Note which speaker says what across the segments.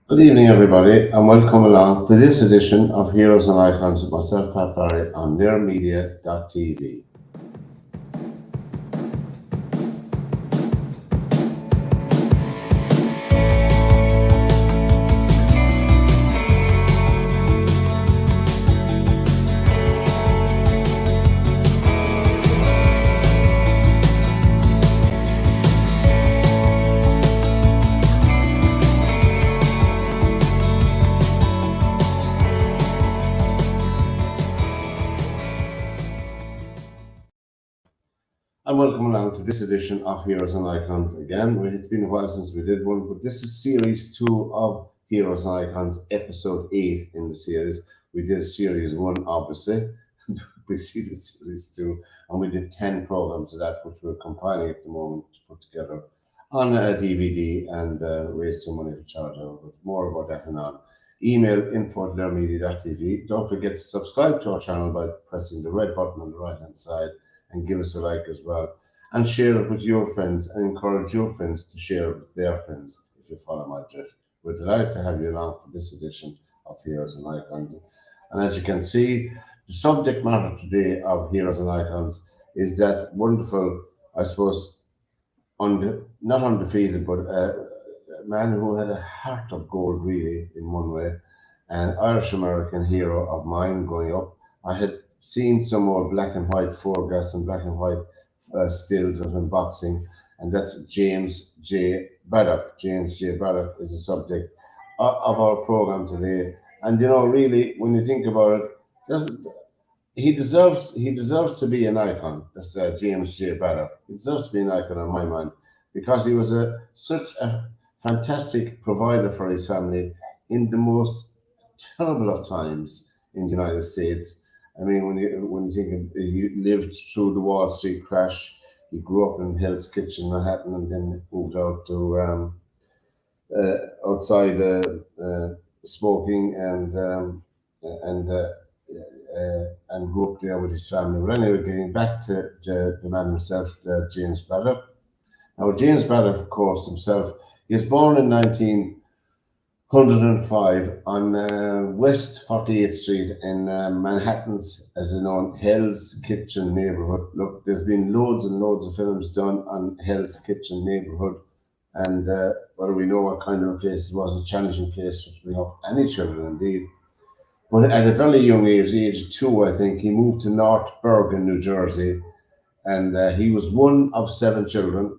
Speaker 1: Good evening, everybody, and welcome along to this edition of Heroes and Icons with myself, Pat Barry, on nearmedia.tv. And welcome along to this edition of Heroes and Icons again. It's been a while since we did one, but this is series 2 of Heroes and Icons, episode 8 in the series. We did series 1, obviously. We see the series 2, and we did 10 programs of that, which we're compiling at the moment to put together on a DVD and raise some money for charity. But more about that and on. Email info@learnmedia.tv. Don't forget to subscribe to our channel by pressing the red button on the right hand side and give us a like as well. And share it with your friends and encourage your friends to share it with their friends if you follow my drift. We're delighted to have you along for this edition of Heroes and Icons. And as you can see, the subject matter today of Heroes and Icons is that wonderful, I suppose, not undefeated, but a man who had a heart of gold, really, in one way, an Irish American hero of mine growing up. I had seen some more black and white photographs and black and white stills of him boxing, and that's James J Braddock. James J Braddock is the subject of our program today. And really, when you think about it, doesn't he deserves to be an icon. That's James J Braddock. He deserves to be an icon in my mind because he was such a fantastic provider for his family in the most terrible of times in the United States. I mean, when you think he lived through the Wall Street crash, he grew up in Hell's Kitchen, Manhattan, and then moved out to outside smoking and grew up there with his family. But anyway, getting back to the man himself, James Braddock. Now, James Braddock, of course, himself, he was born in 1905 on West 48th Street in Manhattan's, as you know, Hell's Kitchen neighborhood. Look, there's been loads and loads of films done on Hell's Kitchen neighborhood, and well, we know what kind of a place it was, a challenging place to bring up any children, indeed. But at a very young age of 2, I think, he moved to North Bergen, New Jersey, and he was one of 7 children.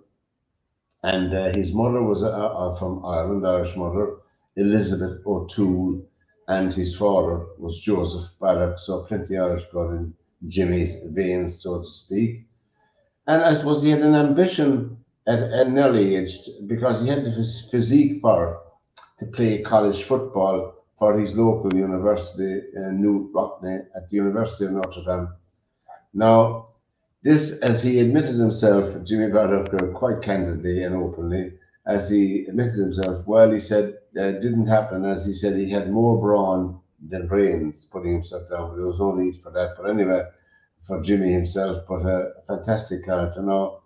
Speaker 1: And his mother was from Ireland, Irish mother, Elizabeth O'Toole, and his father was Joseph Braddock, so plenty Irish blood in Jimmy's veins, so to speak. And I suppose he had an ambition at an early age because he had the physique for it, to play college football for his local university, New Rockney, at the University of Notre Dame. Now, this, as he admitted himself, Jimmy Braddock, quite candidly and openly, as he admitted himself, well, he said it didn't happen, as he said he had more brawn than brains, putting himself down. There was no need for that. But anyway, for Jimmy himself, but a fantastic character. Now,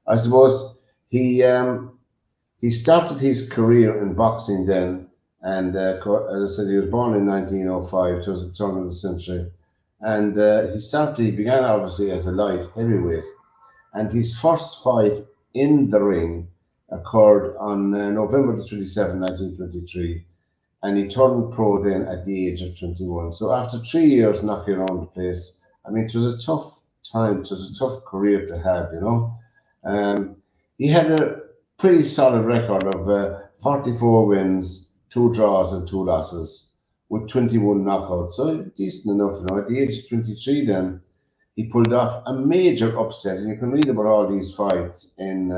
Speaker 1: I suppose he started his career in boxing then, and as I said, he was born in 1905, towards the turn of the century. And he began obviously as a light heavyweight. And his first fight in the ring occurred on November 27, 1923. And he turned pro then at the age of 21. So after 3 years knocking around the place, I mean, it was a tough time, it was a tough career to have, He had a pretty solid record of 44 wins, 2 draws, and 2 losses, with 21 knockouts. So decent enough, At the age of 23, then he pulled off a major upset, and you can read about all these fights in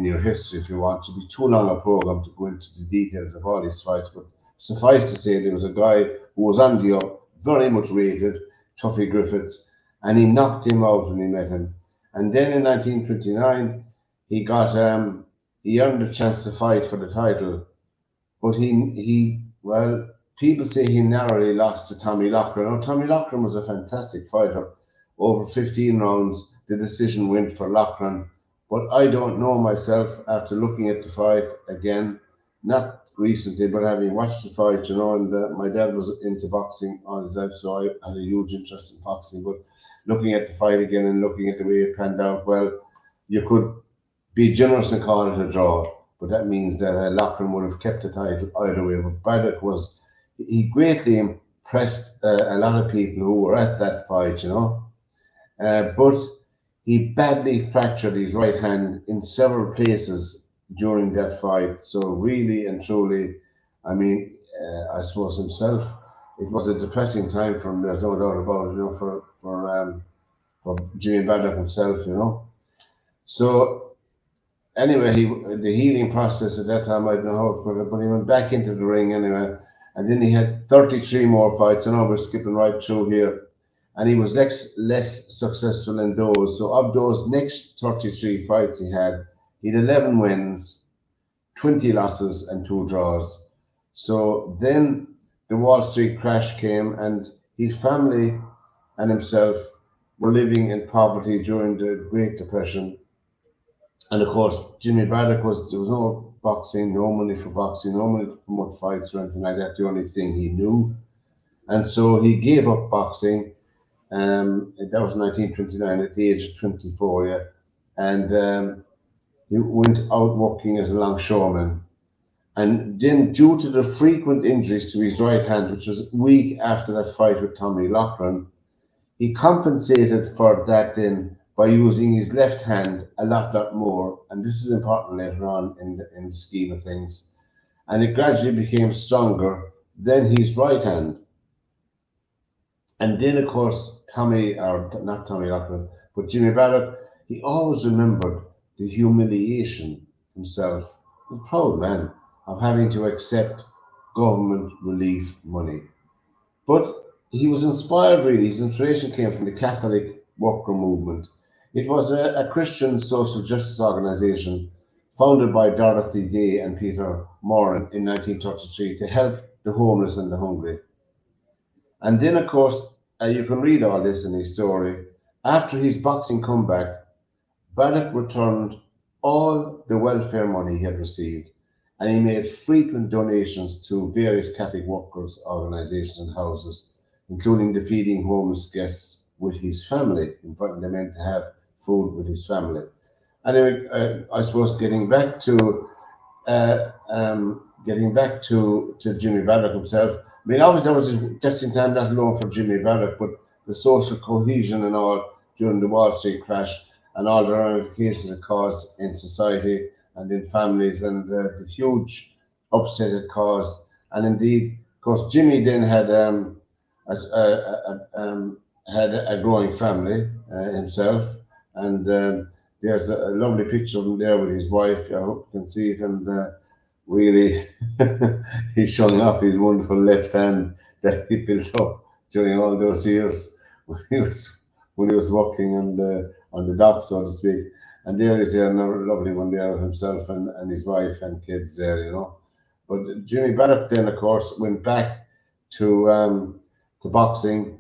Speaker 1: your history if you want. To be too long a program to go into the details of all these fights, but suffice to say, there was a guy who was on the up, very much rated, Tuffy Griffiths, and he knocked him out when he met him. And then in 1929, he earned a chance to fight for the title. But well, people say he narrowly lost to Tommy Loughran. Now, Tommy Loughran was a fantastic fighter. Over 15 rounds, the decision went for Loughran. But I don't know myself, after looking at the fight again, not recently, but having watched the fight, and my dad was into boxing all his life, so I had a huge interest in boxing. But looking at the fight again and looking at the way it panned out, well, you could be generous and call it a draw, but that means that Loughran would have kept the title either way. But Braddock he greatly impressed a lot of people who were at that fight, but he badly fractured his right hand in several places during that fight. So really and truly, I mean, I suppose himself, it was a depressing time for him. There's no doubt about it. For Jimmy Braddock himself. So anyway, the healing process at that time, I don't know how it put it, but he went back into the ring anyway, and then he had 33 more fights. I know we're skipping right through here. And he was less successful in those. So of those next 33 fights he had 11 wins, 20 losses, and 2 draws. So then the Wall Street crash came, and his family and himself were living in poverty during the Great Depression. And of course, Jimmy Braddock there was no boxing, no money for boxing, no money to promote fights or anything like that. The only thing he knew. And so he gave up boxing. That was 1929 at the age of 24, yeah. And he went out working as a longshoreman. And then, due to the frequent injuries to his right hand, which was a week after that fight with Tommy Loughran, he compensated for that then by using his left hand a lot more. And this is important later on in the scheme of things. And it gradually became stronger than his right hand. And then, of course, not Tommy Loughran, but Jimmy Braddock, he always remembered the humiliation himself. He was a proud man of having to accept government relief money. But he was inspired, really. His inspiration came from the Catholic worker movement. It was a Christian social justice organization founded by Dorothy Day and Peter Moran in 1933 to help the homeless and the hungry. And then, of course, you can read all this in his story. After his boxing comeback, Braddock returned all the welfare money he had received, and he made frequent donations to various Catholic workers' organizations and houses, including the feeding homeless guests with his family, inviting them in to have food with his family. Anyway, I suppose getting back to Jimmy Braddock himself. I mean, obviously that was just in time, not alone for Jimmy Braddock, but the social cohesion and all during the Wall Street crash and all the ramifications it caused in society and in families, and the huge upset it caused. And indeed, of course, Jimmy then had a growing family himself, and there's a lovely picture of him there with his wife. I hope you can see it, and really, he's showing off his wonderful left hand that he built up during all those years when he was working on the dock, so to speak. And there is another lovely one there of himself and his wife and kids there, But Jimmy Braddock then, of course, went back to boxing.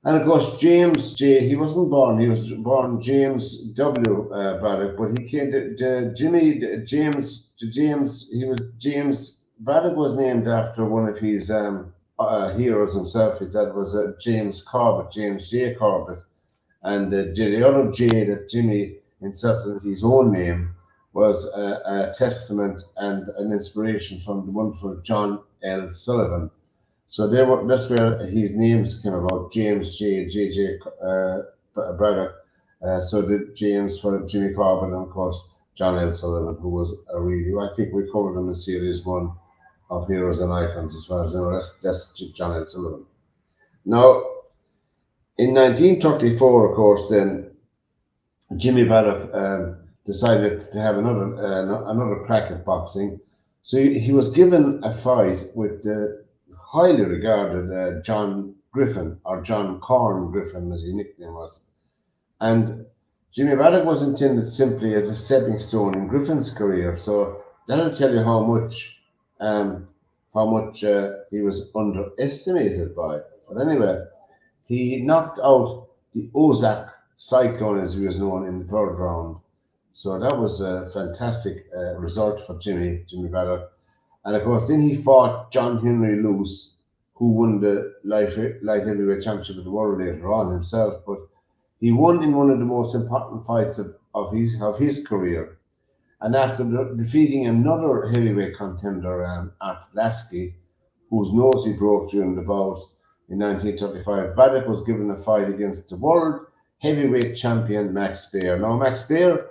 Speaker 1: And of course, James J, he wasn't born, he was born James W. Braddock, but he came to James Braddock was named after one of his heroes himself. His dad was James J. Corbett. And the other J that Jimmy inserted into his own name was a testament and an inspiration from the wonderful John L. Sullivan. So that's where his names came about, James J. Braddock. So the James for Jimmy Corbett, and of course John L. Sullivan, who was I think we covered him in series 1 of Heroes and Icons as far as I know. That's John L. Sullivan. Now, in 1934, of course, then Jimmy Braddock decided to have another crack at boxing. So he was given a fight with the highly regarded John Griffin, or John Corn Griffin, as his nickname was. And Jimmy Braddock was intended simply as a stepping stone in Griffin's career. So that'll tell you how much he was underestimated by. But anyway, he knocked out the Ozark Cyclone, as he was known, in the 3rd round. So that was a fantastic result for Jimmy Braddock. And of course, then he fought John Henry Lewis, who won the light heavyweight championship of the world later on himself. But he won in one of the most important fights of his career. And after defeating another heavyweight contender, Art Lasky, whose nose he broke during the bout in 1935, Braddock was given a fight against the world heavyweight champion Max Baer. Now, Max Baer,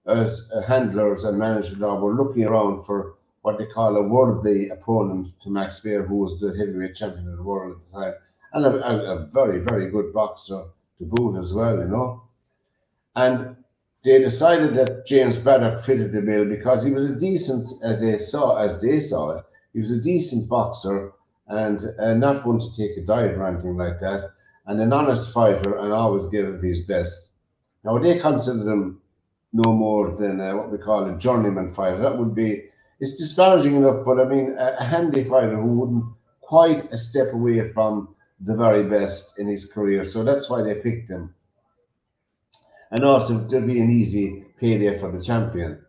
Speaker 1: as handlers and managers were looking around for what they call a worthy opponent to Max Baer, who was the heavyweight champion of the world at the time, and a very, very good boxer to boot as well, you know. And they decided that James Braddock fitted the bill because he was a decent, as they saw it, he was a decent boxer and not one to take a dive or anything like that, and an honest fighter and always gave his best. Now, they considered him no more than what we call a journeyman fighter. That would be, it's disparaging enough, but I mean, a handy fighter who wouldn't quite a step away from the very best in his career. So that's why they picked him. And also, there'd be an easy payday for the champion.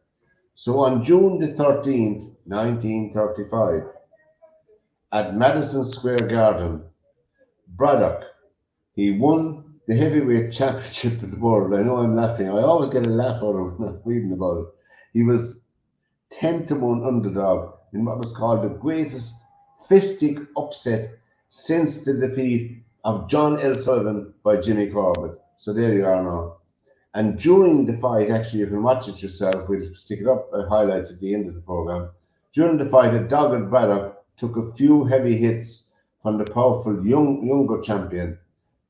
Speaker 1: So on June the 13th, 1935, at Madison Square Garden, Braddock, he won the heavyweight championship of the world. I know I'm laughing. I always get a laugh out of it reading about it. He was 10-1 underdog in what was called the greatest fistic upset since the defeat of John L. Sullivan by Jimmy Corbett. So there you are now. And during the fight, actually, you can watch it yourself. We'll stick it up highlights at the end of the program. During the fight, a dogged Braddock took a few heavy hits from the powerful younger champion,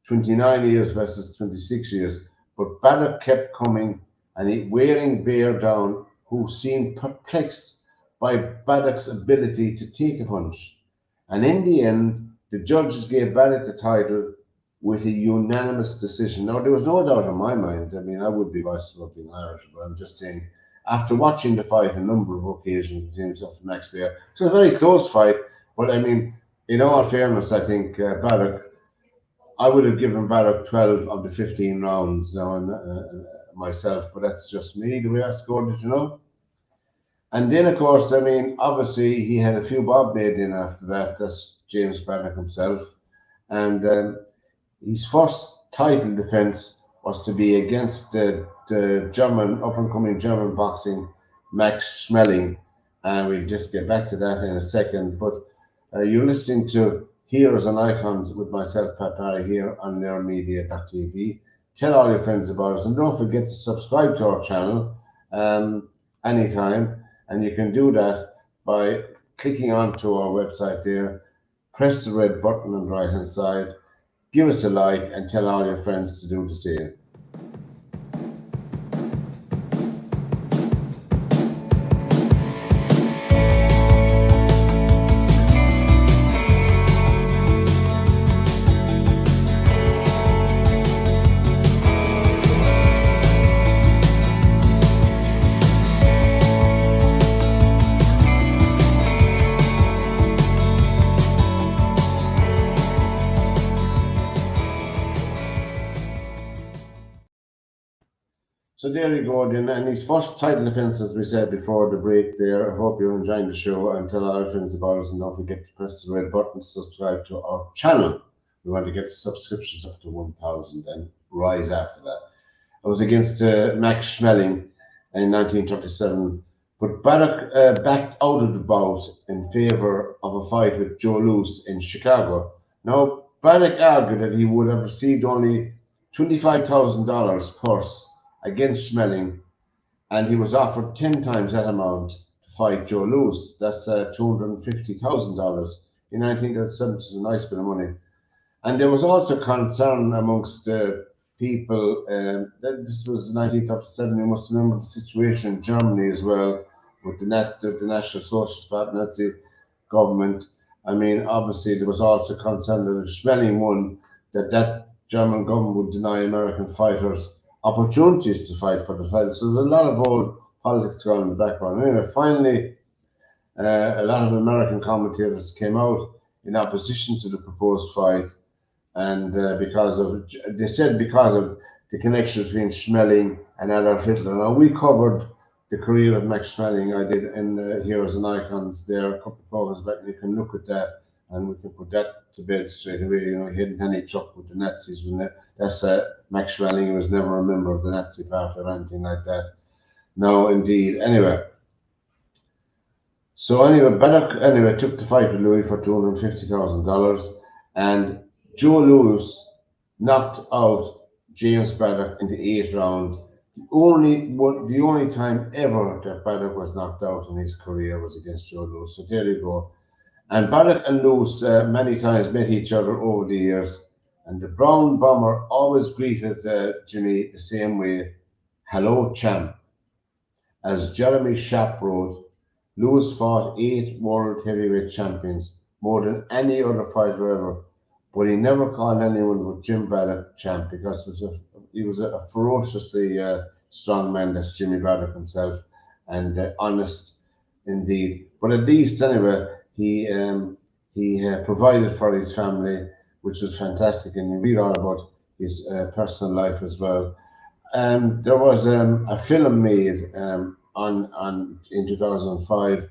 Speaker 1: 29 years versus 26 years. But Braddock kept coming and wearing Baer down, who seemed perplexed by Braddock's ability to take a punch. And in the end, the judges gave Braddock the title with a unanimous decision. Now, there was no doubt in my mind. I mean, I would be biased about being Irish, but I'm just saying, after watching the fight a number of occasions between himself and Max Baer, it was a very close fight. But I mean, in all fairness, I think Braddock, I would have given Braddock 12 of the 15 rounds myself, but that's just me, the way I scored it, you know. And then, of course, I mean, obviously, he had a few bob made in after that. That's James Braddock himself. And his first title defense was to be against the German, up-and-coming German boxing, Max Schmeling. And we'll just get back to that in a second. But you're listening to Heroes and Icons with myself, Pat Parry, here on NerdMedia.tv. Tell all your friends about us. And don't forget to subscribe to our channel anytime. And you can do that by clicking onto our website there. Press the red button on the right-hand side. Give us a like and tell all your friends to do the same. So there you go, then. And his first title defense, as we said before the break there. I hope you're enjoying the show and tell all your friends about us. And don't forget to press the red button to subscribe to our channel. We want to get the subscriptions up to 1,000 and rise after that. I was against Max Schmeling in 1937. But Braddock backed out of the bout in favour of a fight with Joe Louis in Chicago. Now, Braddock argued that he would have received only $25,000 purse against Schmeling, and he was offered 10 times that amount to fight Joe Louis. That's $250,000 in 1937, which is a nice bit of money. And there was also concern amongst people that this was 1937. You must remember the situation in Germany as well with the National Socialist Party, Nazi government. I mean, obviously there was also concern that if Schmeling won, that German government would deny American fighters opportunities to fight for the title. So there's a lot of old politics going on in the background. Anyway, finally, a lot of American commentators came out in opposition to the proposed fight, and because of the connection between Schmeling and Adolf Hitler. Now, we covered the career of Max Schmeling I did in Heroes and Icons there a couple of programs back. You can look at that and we can put that to bed straight away. You know, he hadn't any truck with the Nazis. That's Max Schmeling. He was never a member of the Nazi party or anything like that. No, indeed. Anyway. So anyway, Braddock took the fight with Louis for $250,000, and Joe Louis knocked out James Braddock in the 8th round. The only time ever that Braddock was knocked out in his career was against Joe Louis. So there you go. And Braddock and Louis many times met each other over the years, and the Brown Bomber always greeted Jimmy the same way, "Hello, champ." As Jeremy Sharp wrote, Louis fought 8 world heavyweight champions, more than any other fighter ever, but he never called anyone but Jim Braddock champ because he was a ferociously strong man. That's Jimmy Braddock himself, and honest indeed. But at least anyway, he provided for his family, which was fantastic, and you read all about his personal life as well. There was a film made in 2005,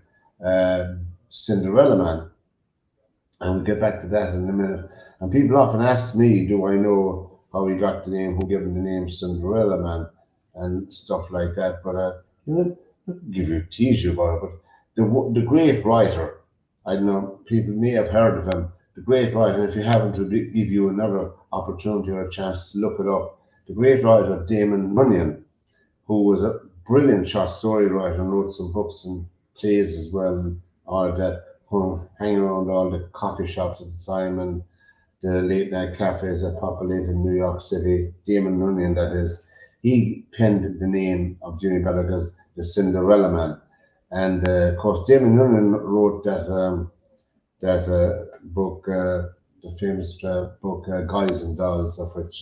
Speaker 1: Cinderella Man, and we'll get back to that in a minute. And people often ask me, do I know how he got the name, who gave him the name Cinderella Man, and stuff like that. But I'll tease you about it. But the great writer, I don't know, people may have heard of him. The great writer, and if you haven't, to give you another opportunity or a chance to look it up. The great writer Damon Munyan, who was a brilliant short story writer and wrote some books and plays as well, and all of that, hanging around all the coffee shops at the time and the late night cafes that populated New York City. Damon Munyan, that is, he penned the name of Jimmy Braddock as the Cinderella Man. And of course, Damon Munyan wrote that book, the famous book Guys and Dolls, of which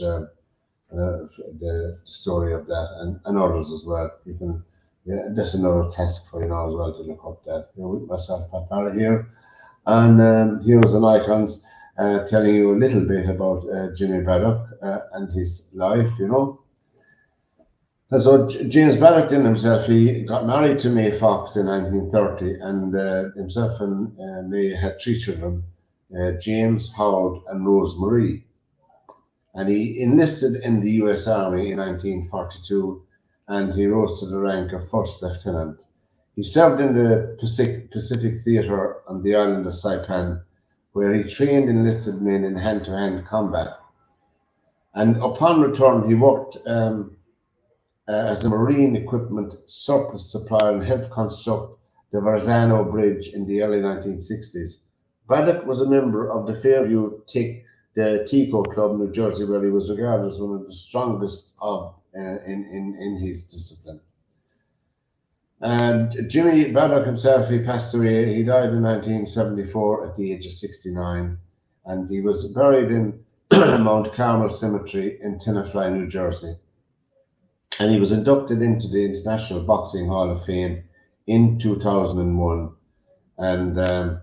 Speaker 1: the story of that and others as well. You can, that's another task for you now as well to look up that. With myself, Pat Barrett here, and Heroes and Icons, telling you a little bit about Jimmy Braddock and his life. And so James Braddock did himself. He got married to May Fox in 1930, and himself and May had 3 children: James, Howard, and Rose Marie. And he enlisted in the U.S. Army in 1942, and he rose to the rank of first lieutenant. He served in the Pacific Theater on the island of Saipan, where he trained enlisted men in hand-to-hand combat. And upon return, he worked as a marine equipment surplus supplier and helped construct the Verrazano Bridge in the early 1960s. Braddock was a member of the Fairview Tico Club, New Jersey, where he was regarded as one of the strongest in his discipline. And Jimmy Braddock himself, he passed away. He died in 1974 at the age of 69, and he was buried in Mount Carmel Cemetery in Tenafly, New Jersey. And he was inducted into the International Boxing Hall of Fame in 2001. And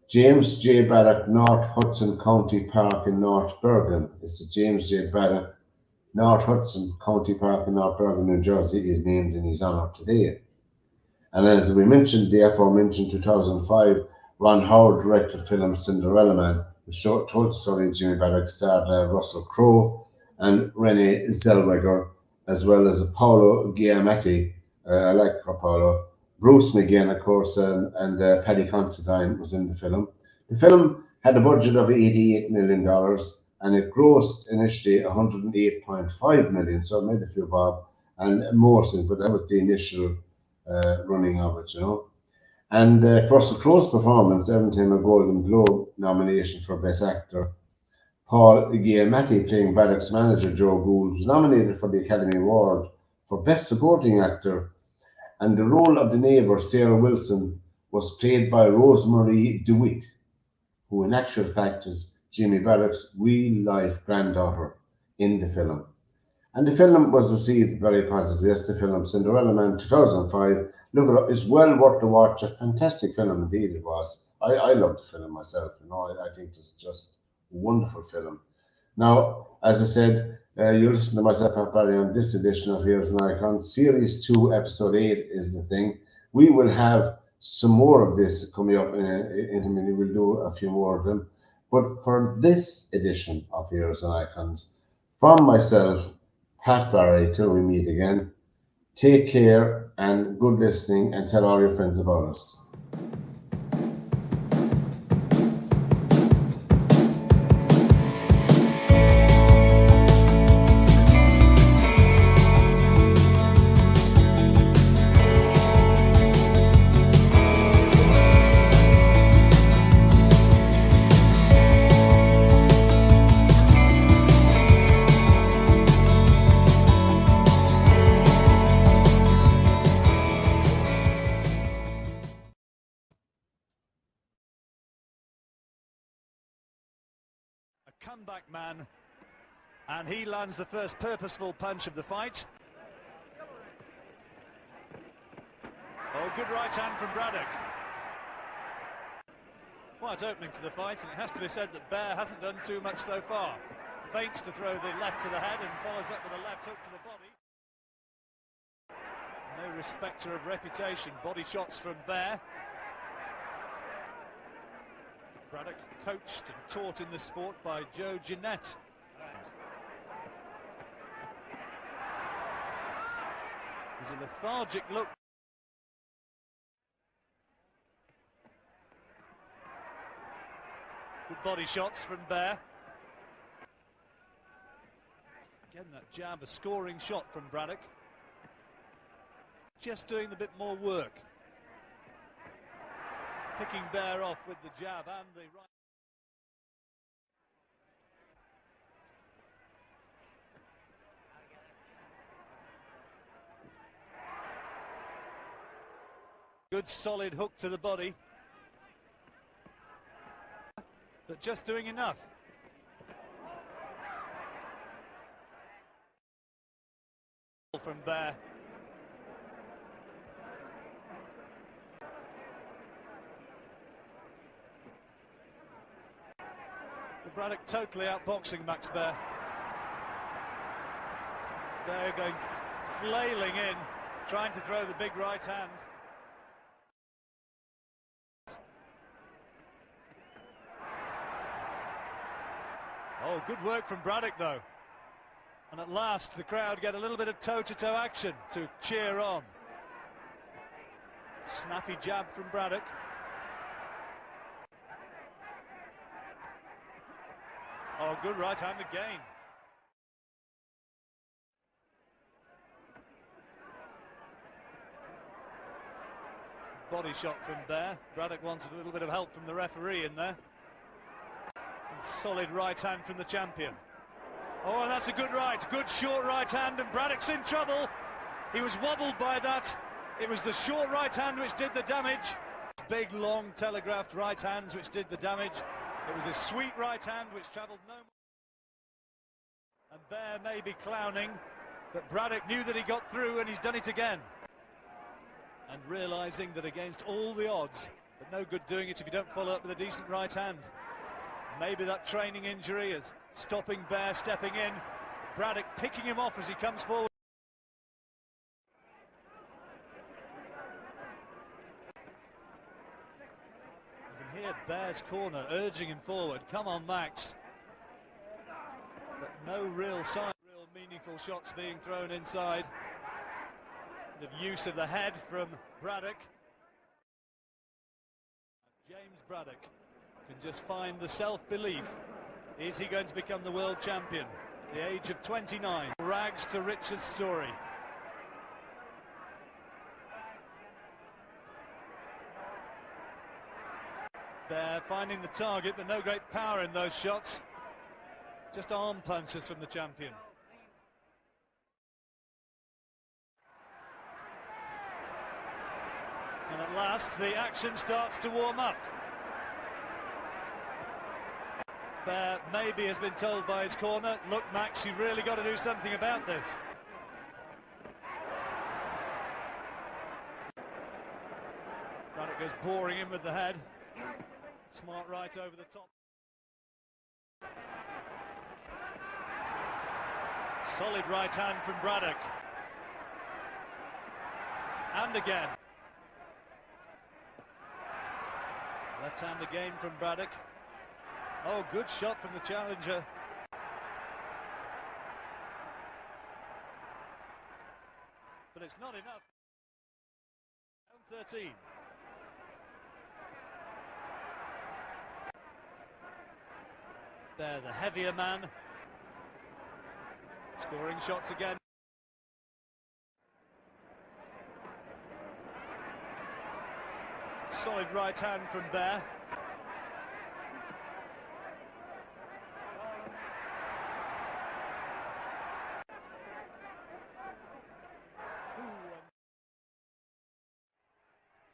Speaker 1: James J Braddock North Hudson County Park in North Bergen. It's the James J Braddock North Hudson County Park in North Bergen, New Jersey, is named in his honor today. And as we mentioned, the aforementioned 2005, Ron Howard directed film Cinderella Man, which told the story of Jimmy Braddock, starred Russell Crowe and Renee Zellweger, as well as Paolo Giamatti. I like Paolo. Bruce McGinn, of course, and Paddy Considine was in the film. The film had a budget of $88 million, and it grossed initially $108.5 million, so it made a few bob, and more since, but that was the initial running of it, And Russell Crowe's performance earned him a Golden Globe nomination for Best Actor. Paul Giamatti, playing Braddock's manager Joe Gould, was nominated for the Academy Award for Best Supporting Actor, and the role of the neighbour, Sarah Wilson, was played by Rosemarie DeWitt, who in actual fact is Jimmy Braddock's real-life granddaughter in the film. And the film was received very positively. That's the film Cinderella Man 2005. Look it up, it's well worth the watch. A fantastic film indeed it was. I loved the film myself, I think it's just a wonderful film. Now, as I said, You listen to myself, Pat Barry, on this edition of Heroes and Icons. Series 2, Episode 8 is the thing. We will have some more of this coming up in a minute. We'll do a few more of them. But for this edition of Heroes and Icons, from myself, Pat Barry, till we meet again, take care and good listening, and tell all your friends about us.
Speaker 2: Comeback man, and he lands the first purposeful punch of the fight. Oh, good right hand from Braddock. Quite opening to the fight, and it has to be said that Bear hasn't done too much so far. Feints to throw the left to the head and follows up with a left hook to the body. No respecter of reputation. Body shots from Bear. Braddock coached and taught in the sport by Joe Jeanette. There's a lethargic look. Good body shots from Bear. Again, that jab, a scoring shot from Braddock. Just doing a bit more work. Picking Bear off with the jab and the right. Good solid hook to the body. But just doing enough. From Bear. Braddock totally outboxing Max Bear. Bear going flailing in, trying to throw the big right hand. Oh, good work from Braddock though. And at last the crowd get a little bit of toe-to-toe action to cheer on. Snappy jab from Braddock. Oh, good right hand again. Body shot from Bear. Braddock wanted a little bit of help from the referee in there. And solid right hand from the champion. Oh, and that's a good right. Good short right hand, and Braddock's in trouble. He was wobbled by that. It was the short right hand which did the damage. Big, long, telegraphed right hands which did the damage. It was a sweet right hand which travelled no more. And Bear may be clowning, but Braddock knew that he got through, and he's done it again. And realising that against all the odds, but no good doing it if you don't follow up with a decent right hand. Maybe that training injury is stopping Bear stepping in. Braddock picking him off as he comes forward. Here, Bear's corner urging him forward. Come on, Max. But no real sign, real meaningful shots being thrown inside. Of use of the head from Braddock. James Braddock can just find the self-belief. Is he going to become the world champion at the age of 29? Rags to riches story. Bear finding the target, but no great power in those shots. Just arm punches from the champion. And at last, the action starts to warm up. Bear maybe has been told by his corner, look, Max, you've really got to do something about this. Braddock goes boring in with the head. Smart right over the top. Solid right hand from Braddock. And again. Left hand again from Burdick. Oh, good shot from the challenger. But it's not enough. Round 13. There, the heavier man. Scoring shots again. Solid right hand from Bear.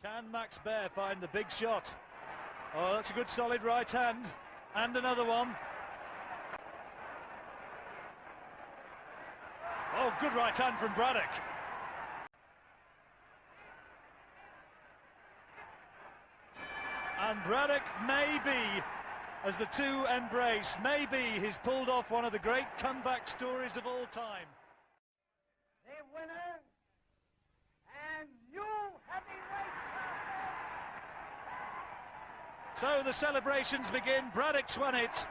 Speaker 2: Can Max Bear find the big shot? Oh, that's a good solid right hand. And another one. Oh, good right hand from Braddock. And Braddock, maybe, as the two embrace, maybe he's pulled off one of the great comeback stories of all time.
Speaker 3: The winner and new heavyweight champion.
Speaker 2: So the celebrations begin. Braddock's won it.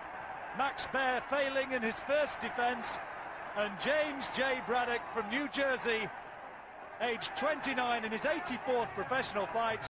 Speaker 2: Max Bear failing in his first defence. And James J Braddock from New Jersey, aged 29 in his 84th professional fight.